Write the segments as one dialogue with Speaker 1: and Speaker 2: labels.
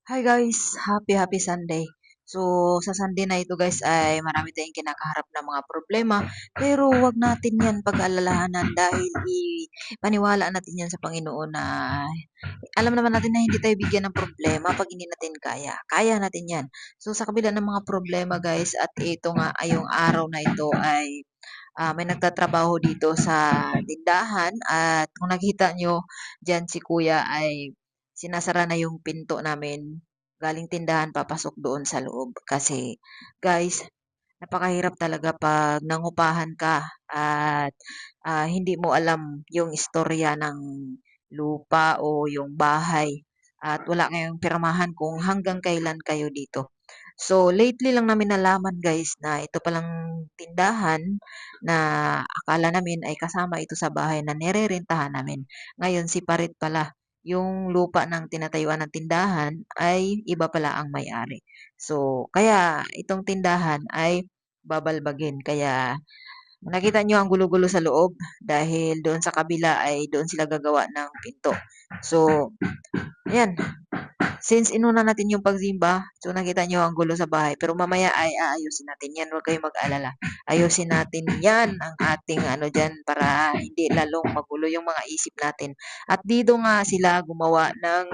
Speaker 1: Hi guys, happy Sunday. So, sa Sunday na ito guys ay marami tayong kinakaharap na mga problema, pero wag natin yan pag-alalahanan dahil paniwala natin yan sa Panginoon na alam naman natin na hindi tayo bigyan ng problema pag hindi natin kaya. Kaya natin yan. So, sa kabila ng mga problema guys at ito nga ay yung araw na ito ay may nagtatrabaho dito sa tindahan at kung nakita nyo diyan si kuya ay sinasara na yung pinto namin galing tindahan papasok doon sa loob. Kasi guys, napakahirap talaga 'pag nangupahan ka at, hindi mo alam yung istorya ng lupa o yung bahay at wala kayong pirmahan kung hanggang kailan kayo dito. So, lately lang namin nalaman guys na ito palang tindahan na akala namin ay kasama ito sa bahay na nirerentahan namin. Ngayon separate pala. Yung lupa ng tinatayuan ng tindahan ay iba pala ang may-ari. So, kaya itong tindahan ay babalbagin. Kaya nakita nyo ang gulo-gulo sa loob dahil doon sa kabila ay doon sila gagawa ng pinto. So, ayan. Since inuna natin yung pagsimba, so nakita nyo ang gulo sa bahay. Pero mamaya ay aayusin natin yan. Huwag kayong mag-alala. Ayusin natin yan ang ating ano dyan para hindi lalong magulo yung mga isip natin. At dito nga sila gumawa ng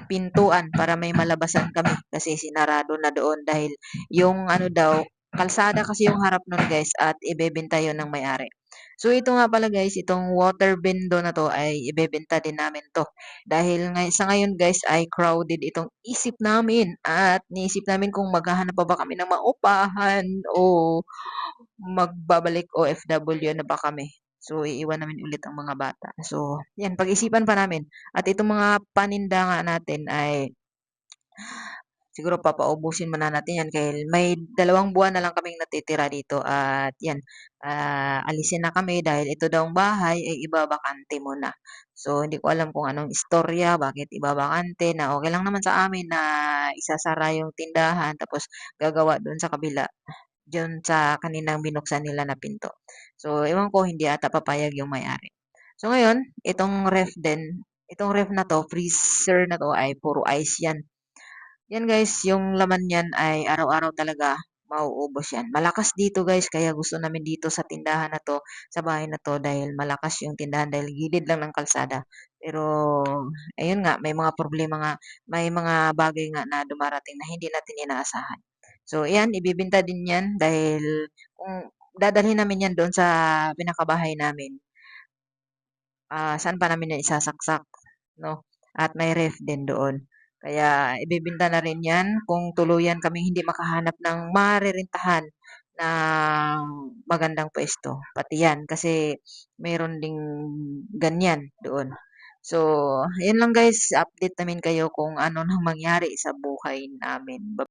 Speaker 1: pintuan para may malabasan kami kasi sinarado na doon dahil yung ano daw, kalsada kasi yung harap nun guys at ibebenta yun ng may-ari. So ito nga pala guys, itong water bendo na to ay ibebenta din namin to. Dahil sa ngayon guys ay crowded itong isip namin at niisip namin kung maghahanap pa ba kami ng maupahan o magbabalik OFW na ba kami. So, iiwan namin ulit ang mga bata. So, yan, pag-isipan pa namin. At itong mga paninda nga natin ay siguro papaubusin muna natin yan kahil may 2 buwan na lang kaming natitira dito at yan, alisin na kami dahil ito daw ang bahay ay ibabakante muna. So, hindi ko alam kung anong istorya, bakit ibabakante na okay lang naman sa amin na isasara yung tindahan tapos gagawa doon sa kabila, doon sa kaninang binuksan nila na pinto. So, ewan ko, hindi ata papayag yung may-ari. So, ngayon, itong ref na to, freezer na to ay puro ice yan. Yan guys, yung laman niyan ay araw-araw talaga mauubos yan. Malakas dito guys, kaya gusto namin dito sa tindahan na to, sa bahay na to dahil malakas yung tindahan dahil gilid lang ng kalsada. Pero ayun nga, may mga problema nga, may mga bagay nga na dumarating na hindi natin inaasahan. So yan, ibibenta din yan dahil kung dadalhin namin yan doon sa pinakabahay namin, saan pa namin yan isasaksak, no? At may ref din doon. Kaya ibebenta na rin 'yan kung tuluyan kaming hindi makahanap ng marerentahan na magandang puwesto, pati 'yan kasi meron ding ganyan doon. So, ayun lang guys, update namin kayo kung ano nang mangyari sa buhay namin.